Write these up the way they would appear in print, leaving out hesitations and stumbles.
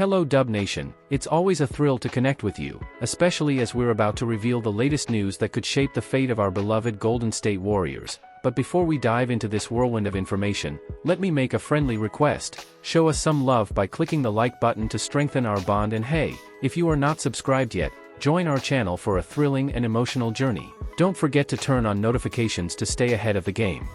Hello Dub Nation, it's always a thrill to connect with you, especially as we're about to reveal the latest news that could shape the fate of our beloved Golden State Warriors. But before we dive into this whirlwind of information, let me make a friendly request. Show us some love by clicking the like button to strengthen our bond, and hey, if you are not subscribed yet, join our channel for a thrilling and emotional journey. Don't forget to turn on notifications to stay ahead of the game.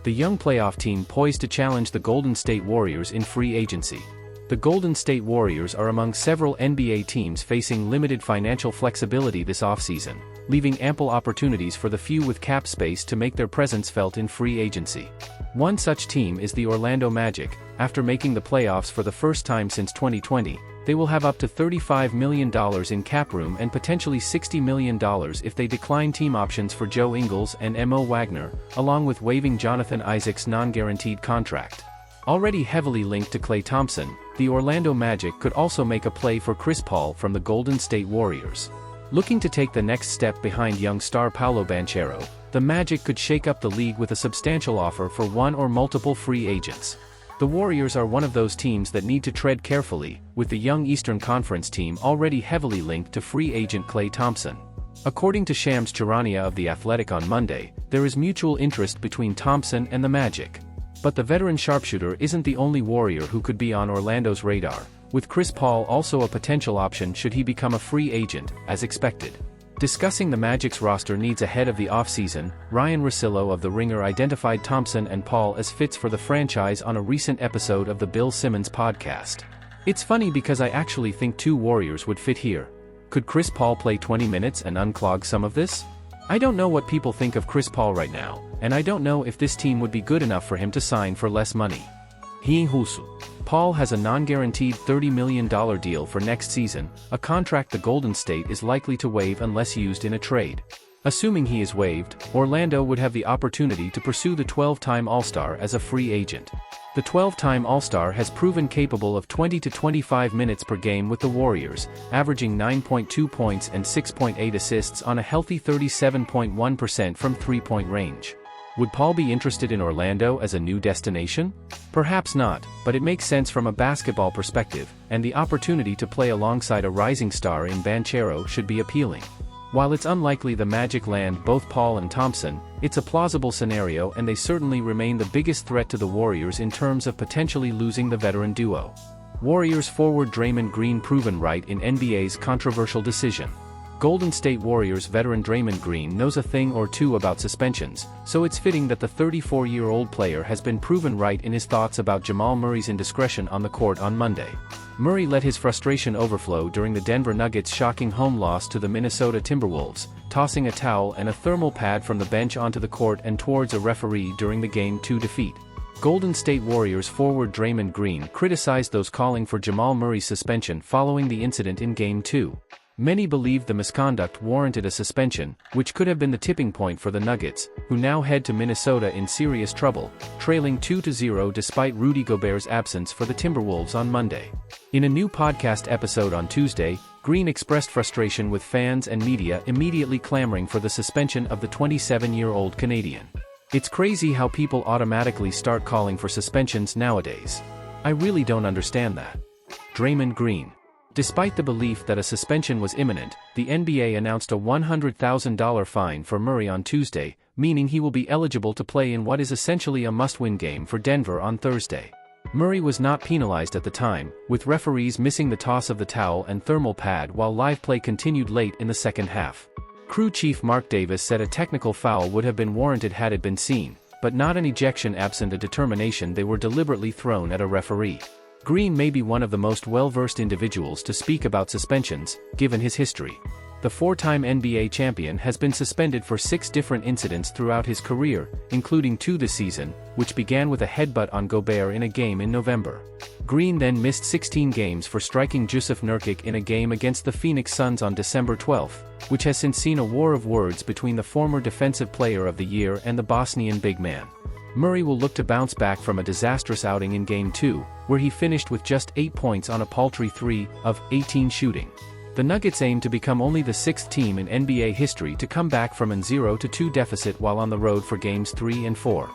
The young playoff team poised to challenge the Golden State Warriors in free agency. The Golden State Warriors are among several NBA teams facing limited financial flexibility this offseason, leaving ample opportunities for the few with cap space to make their presence felt in free agency. One such team is the Orlando Magic. After making the playoffs for the first time since 2020, they will have up to $35 million in cap room and potentially $60 million if they decline team options for Joe Ingles and Mo Wagner, along with waiving Jonathan Isaac's non-guaranteed contract. Already heavily linked to Klay Thompson, the Orlando Magic could also make a play for Chris Paul from the Golden State Warriors. Looking to take the next step behind young star Paolo Banchero, the Magic could shake up the league with a substantial offer for one or multiple free agents. The Warriors are one of those teams that need to tread carefully, with the young Eastern Conference team already heavily linked to free agent Klay Thompson. According to Shams Charania of The Athletic on Monday, there is mutual interest between Thompson and the Magic. But the veteran sharpshooter isn't the only Warrior who could be on Orlando's radar, with Chris Paul also a potential option should he become a free agent, as expected. Discussing the Magic's roster needs ahead of the offseason, Ryan Russillo of The Ringer identified Thompson and Paul as fits for the franchise on a recent episode of the Bill Simmons podcast. It's funny because I actually think two Warriors would fit here. Could Chris Paul play 20 minutes and unclog some of this? I don't know what people think of Chris Paul right now, and I don't know if this team would be good enough for him to sign for less money. Paul has a non-guaranteed $30 million deal for next season, a contract the Golden State is likely to waive unless used in a trade. Assuming he is waived, Orlando would have the opportunity to pursue the 12-time All-Star as a free agent. The 12-time All-Star has proven capable of 20 to 25 minutes per game with the Warriors, averaging 9.2 points and 6.8 assists on a healthy 37.1% from three-point range. Would Paul be interested in Orlando as a new destination? Perhaps not, but it makes sense from a basketball perspective, and the opportunity to play alongside a rising star in Banchero should be appealing. While it's unlikely the Magic land both Paul and Thompson, it's a plausible scenario, and they certainly remain the biggest threat to the Warriors in terms of potentially losing the veteran duo. Warriors forward Draymond Green proven right in NBA's controversial decision. Golden State Warriors veteran Draymond Green knows a thing or two about suspensions, so it's fitting that the 34-year-old player has been proven right in his thoughts about Jamal Murray's indiscretion on the court on Monday. Murray let his frustration overflow during the Denver Nuggets' shocking home loss to the Minnesota Timberwolves, tossing a towel and a thermal pad from the bench onto the court and towards a referee during the Game 2 defeat. Golden State Warriors forward Draymond Green criticized those calling for Jamal Murray's suspension following the incident in Game 2. Many believed the misconduct warranted a suspension, which could have been the tipping point for the Nuggets, who now head to Minnesota in serious trouble, trailing 2-0 despite Rudy Gobert's absence for the Timberwolves on Monday. In a new podcast episode on Tuesday, Green expressed frustration with fans and media immediately clamoring for the suspension of the 27-year-old Canadian. It's crazy how people automatically start calling for suspensions nowadays. I really don't understand that. Draymond Green. Despite the belief that a suspension was imminent, the NBA announced a $100,000 fine for Murray on Tuesday, meaning he will be eligible to play in what is essentially a must-win game for Denver on Thursday. Murray was not penalized at the time, with referees missing the toss of the towel and thermal pad while live play continued late in the second half. Crew chief Mark Davis said a technical foul would have been warranted had it been seen, but not an ejection absent a determination they were deliberately thrown at a referee. Green may be one of the most well-versed individuals to speak about suspensions, given his history. The four-time NBA champion has been suspended for 6 different incidents throughout his career, including 2 this season, which began with a headbutt on Gobert in a game in November. Green then missed 16 games for striking Jusuf Nurkic in a game against the Phoenix Suns on December 12, which has since seen a war of words between the former Defensive Player of the Year and the Bosnian big man. Murray will look to bounce back from a disastrous outing in Game 2, where he finished with just 8 points on a paltry 3 of 18 shooting. The Nuggets aim to become only the 6th team in NBA history to come back from a 0-2 deficit while on the road for Games 3 and 4.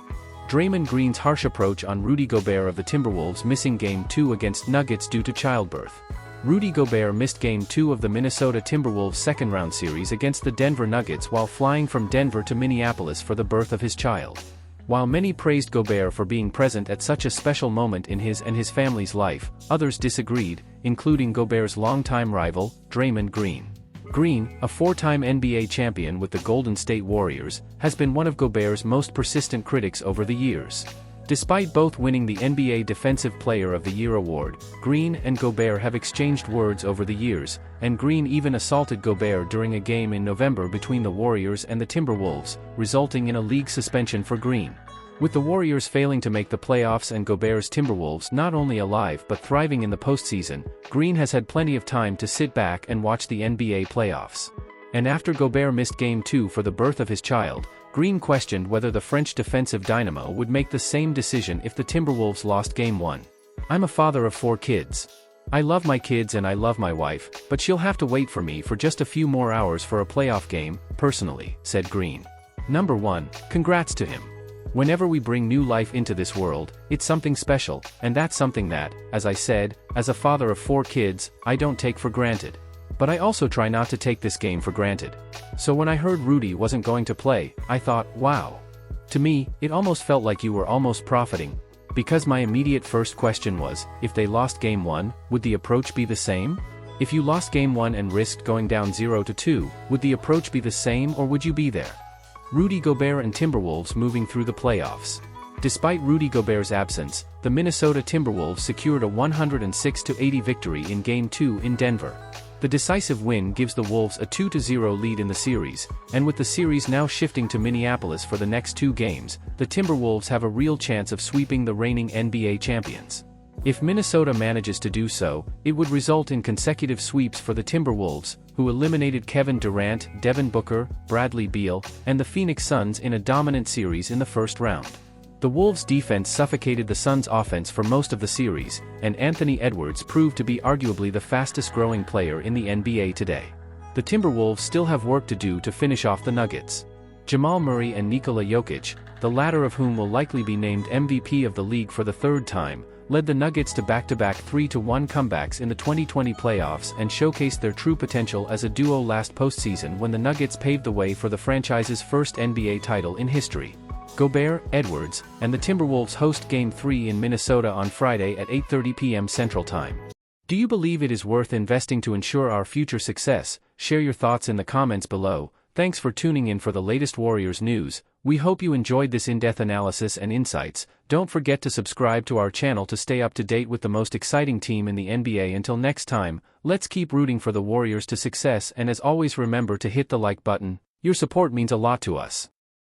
Draymond Green's harsh approach on Rudy Gobert of the Timberwolves missing Game 2 against Nuggets due to childbirth. Rudy Gobert missed Game 2 of the Minnesota Timberwolves second-round series against the Denver Nuggets while flying from Denver to Minneapolis for the birth of his child. While many praised Gobert for being present at such a special moment in his and his family's life, others disagreed, including Gobert's longtime rival, Draymond Green. Green, a four-time NBA champion with the Golden State Warriors, has been one of Gobert's most persistent critics over the years. Despite both winning the NBA Defensive Player of the Year award, Green and Gobert have exchanged words over the years, and Green even assaulted Gobert during a game in November between the Warriors and the Timberwolves, resulting in a league suspension for Green. With the Warriors failing to make the playoffs and Gobert's Timberwolves not only alive but thriving in the postseason, Green has had plenty of time to sit back and watch the NBA playoffs. And after Gobert missed Game 2 for the birth of his child, Green questioned whether the French defensive dynamo would make the same decision if the Timberwolves lost Game 1. "I'm a father of 4 kids. I love my kids and I love my wife, but she'll have to wait for me for just a few more hours for a playoff game, personally," said Green. Number 1, congrats to him. Whenever we bring new life into this world, it's something special, and that's something that, as I said, as a father of 4 kids, I don't take for granted. But I also try not to take this game for granted. So when I heard Rudy wasn't going to play, I thought, wow. To me, it almost felt like you were almost profiting. Because my immediate first question was, if they lost Game 1, would the approach be the same? If you lost Game 1 and risked going down 0-2, would the approach be the same or would you be there? Rudy Gobert and Timberwolves moving through the playoffs. Despite Rudy Gobert's absence, the Minnesota Timberwolves secured a 106-80 victory in Game 2 in Denver. The decisive win gives the Wolves a 2-0 lead in the series, and with the series now shifting to Minneapolis for the next 2 games, the Timberwolves have a real chance of sweeping the reigning NBA champions. If Minnesota manages to do so, it would result in consecutive sweeps for the Timberwolves, who eliminated Kevin Durant, Devin Booker, Bradley Beal, and the Phoenix Suns in a dominant series in the first round. The Wolves' defense suffocated the Suns' offense for most of the series, and Anthony Edwards proved to be arguably the fastest-growing player in the NBA today. The Timberwolves still have work to do to finish off the Nuggets. Jamal Murray and Nikola Jokic, the latter of whom will likely be named MVP of the league for the 3rd time, led the Nuggets to back-to-back 3-1 comebacks in the 2020 playoffs and showcased their true potential as a duo last postseason when the Nuggets paved the way for the franchise's first NBA title in history. Gobert, Edwards, and the Timberwolves host Game 3 in Minnesota on Friday at 8:30 p.m. Central Time. Do you believe it is worth investing to ensure our future success? Share your thoughts in the comments below. Thanks for tuning in for the latest Warriors news. We hope you enjoyed this in-depth analysis and insights. Don't forget to subscribe to our channel to stay up to date with the most exciting team in the NBA. Until next time, let's keep rooting for the Warriors to success, and as always remember to hit the like button. Your support means a lot to us.